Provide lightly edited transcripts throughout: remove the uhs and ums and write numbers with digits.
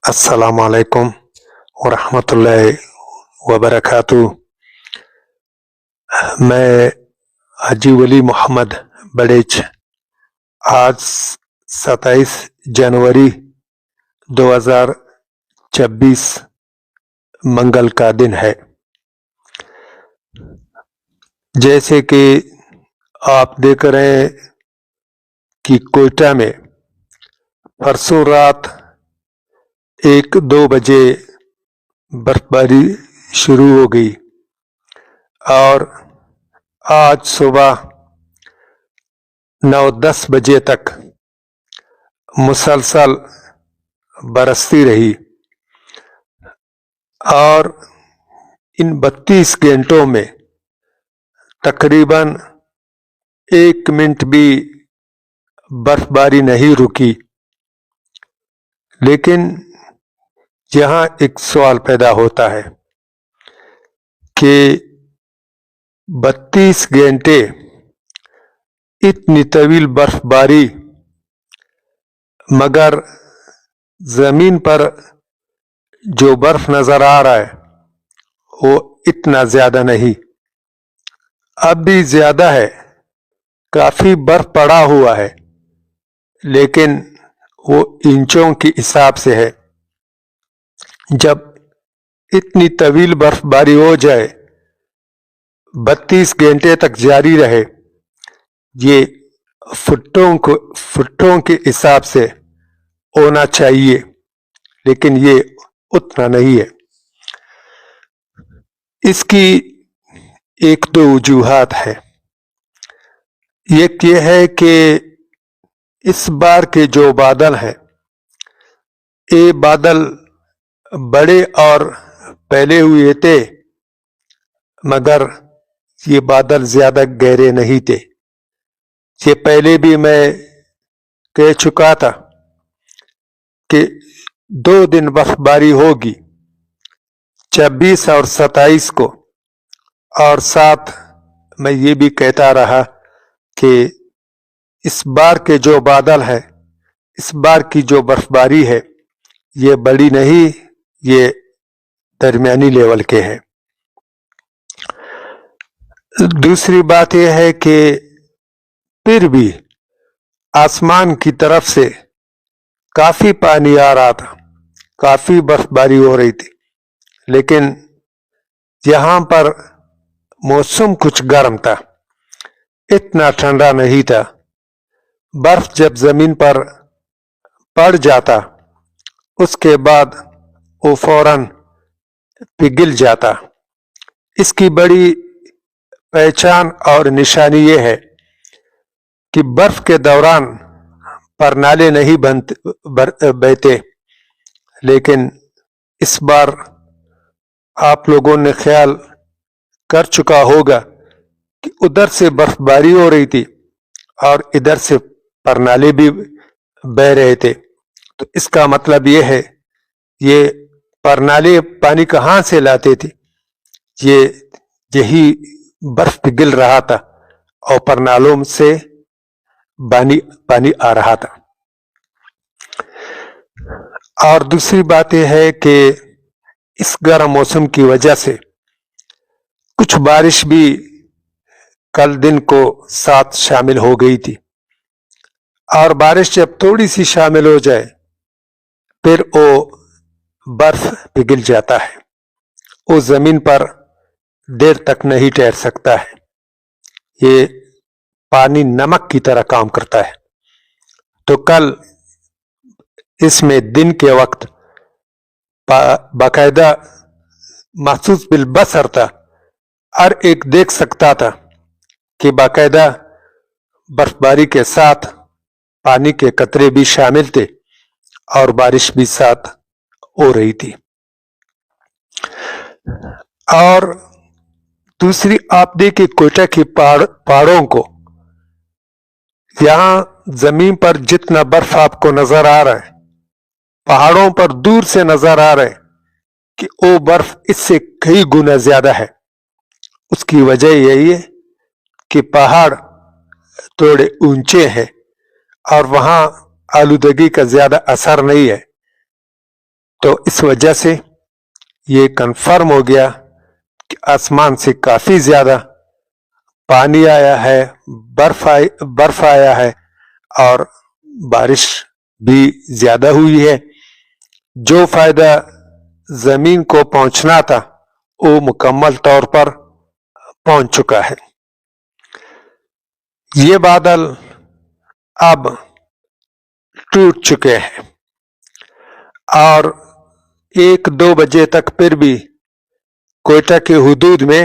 السلام علیکم ورحمۃ اللہ وبرکاتہ۔ میں حاجی ولی محمد بڑیچ۔ آج 27 جنوری 2026 منگل کا دن ہے۔ جیسے کہ آپ دیکھ رہے ہیں کہ کوئٹہ میں پرسوں رات 1-2 بجے برف باری شروع ہو گئی اور آج صبح 9-10 بجے تک مسلسل برستی رہی اور ان 32 گھنٹوں میں تقریباً 1 منٹ بھی برف باری نہیں رکی۔ لیکن یہاں ایک سوال پیدا ہوتا ہے کہ 32 گھنٹے اتنی طویل برف باری مگر زمین پر جو برف نظر آ رہا ہے وہ اتنا زیادہ نہیں، اب بھی زیادہ ہے، کافی برف پڑا ہوا ہے لیکن وہ انچوں کے حساب سے ہے۔ جب اتنی طویل برف باری ہو جائے، 32 گھنٹے تک جاری رہے، یہ فٹوں کے حساب سے ہونا چاہیے لیکن یہ اتنا نہیں ہے۔ اس کی 1-2 وجوہات ہے۔ ایک یہ ہے کہ اس بار کے جو بادل ہیں یہ بادل بڑے اور پھیلے ہوئے تھے مگر یہ بادل زیادہ گہرے نہیں تھے۔ یہ پہلے بھی میں کہہ چکا تھا کہ 2 دن برف باری ہوگی، 26 اور 27 کو، اور ساتھ میں یہ بھی کہتا رہا کہ اس بار کے جو بادل ہیں، اس بار کی جو برف باری ہے یہ بڑی نہیں، یہ درمیانی لیول کے ہیں۔ دوسری بات یہ ہے کہ پھر بھی آسمان کی طرف سے کافی پانی آ رہا تھا، کافی برف باری ہو رہی تھی، لیکن یہاں پر موسم کچھ گرم تھا، اتنا ٹھنڈا نہیں تھا۔ برف جب زمین پر پڑ جاتا اس کے بعد وہ فوراً پگھل جاتا۔ اس کی بڑی پہچان اور نشانی یہ ہے کہ برف کے دوران پرنالے نہیں بہتے، لیکن اس بار آپ لوگوں نے خیال کر چکا ہوگا کہ ادھر سے برف باری ہو رہی تھی اور ادھر سے پرنالے بھی بہہ رہے تھے، تو اس کا مطلب یہ ہے یہ پرنالے پانی کہاں سے لاتے تھے؟ یہی برف پگھل رہا تھا اور پرنالوں سے پانی آ رہا تھا۔ اور دوسری بات یہ ہے کہ اس گرم موسم کی وجہ سے کچھ بارش بھی کل دن کو ساتھ شامل ہو گئی تھی، اور بارش جب تھوڑی سی شامل ہو جائے پھر وہ برف پگھل جاتا ہے، وہ زمین پر دیر تک نہیں ٹھہر سکتا ہے، یہ پانی نمک کی طرح کام کرتا ہے۔ تو کل اس میں دن کے وقت باقاعدہ محسوس بالبصر تھا، ہر ایک دیکھ سکتا تھا کہ باقاعدہ برف باری کے ساتھ پانی کے قطرے بھی شامل تھے اور بارش بھی ساتھ ہو رہی تھی۔ اور دوسری آپ دیکھیں کوئٹہ کے پہاڑوں کو، یہاں زمین پر جتنا برف آپ کو نظر آ رہا ہے پہاڑوں پر دور سے نظر آ رہا ہے کہ وہ برف اس سے کئی گنا زیادہ ہے۔ اس کی وجہ یہی ہے کہ پہاڑ تھوڑے اونچے ہیں اور وہاں آلودگی کا زیادہ اثر نہیں ہے، تو اس وجہ سے یہ کنفرم ہو گیا کہ آسمان سے کافی زیادہ پانی آیا ہے، برف آیا ہے اور بارش بھی زیادہ ہوئی ہے۔ جو فائدہ زمین کو پہنچنا تھا وہ مکمل طور پر پہنچ چکا ہے۔ یہ بادل اب ٹوٹ چکے ہیں اور 1-2 بجے تک پھر بھی کوئٹہ کے حدود میں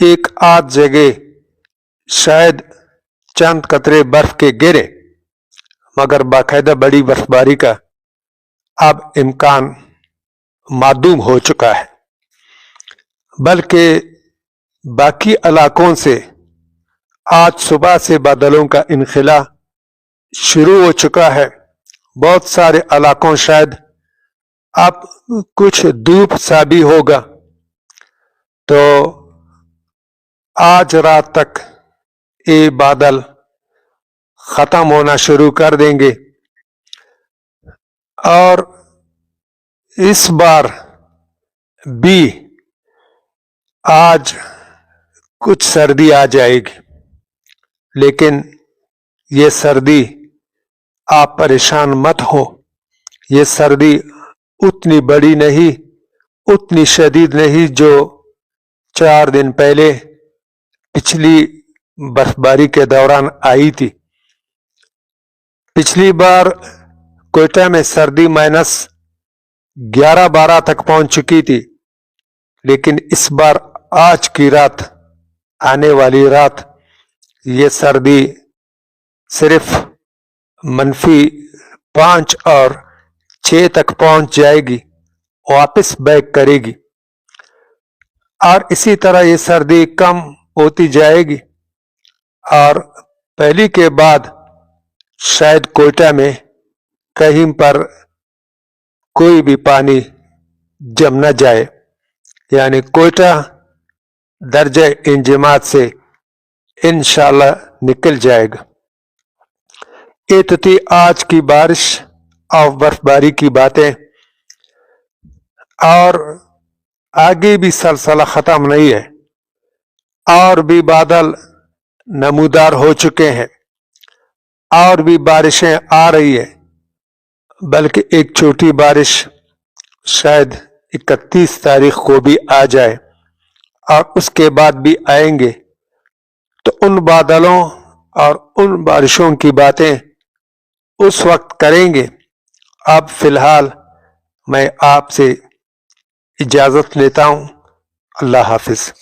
ایک آدھ جگہ شاید چند قطرے برف کے گرے، مگر باقاعدہ بڑی برف باری کا اب امکان معدوم ہو چکا ہے، بلکہ باقی علاقوں سے آج صبح سے بادلوں کا انخلا شروع ہو چکا ہے۔ بہت سارے علاقوں شاید اب کچھ دھوپ سا بھی ہوگا، تو آج رات تک یہ بادل ختم ہونا شروع کر دیں گے اور اس بار بھی آج کچھ سردی آ جائے گی، لیکن یہ سردی آپ پریشان مت ہو، یہ سردی اتنی بڑی نہیں، اتنی شدید نہیں جو 4 دن پہلے پچھلی برف باری کے دوران آئی تھی۔ پچھلی بار کوئٹہ میں سردی -11-12 تک پہنچ چکی تھی، لیکن اس بار آج کی رات، آنے والی رات، یہ سردی صرف -5 اور 6 تک پہنچ جائے گی، واپس بیک کرے گی اور اسی طرح یہ سردی کم ہوتی جائے گی اور پہلی کے بعد شاید کوئٹہ میں کہیں پر کوئی بھی پانی جم نہ جائے، یعنی کوئٹہ درجہ انجماد سے انشاءاللہ نکل جائے گا۔ یہ تو تھی آج کی بارش اور برف باری کی باتیں، اور آگے بھی سلسلہ ختم نہیں ہے، اور بھی بادل نمودار ہو چکے ہیں اور بھی بارشیں آ رہی ہیں، بلکہ ایک چھوٹی بارش شاید 31 تاریخ کو بھی آ جائے اور اس کے بعد بھی آئیں گے، تو ان بادلوں اور ان بارشوں کی باتیں اس وقت کریں گے۔ اب فی الحال میں آپ سے اجازت لیتا ہوں، اللہ حافظ۔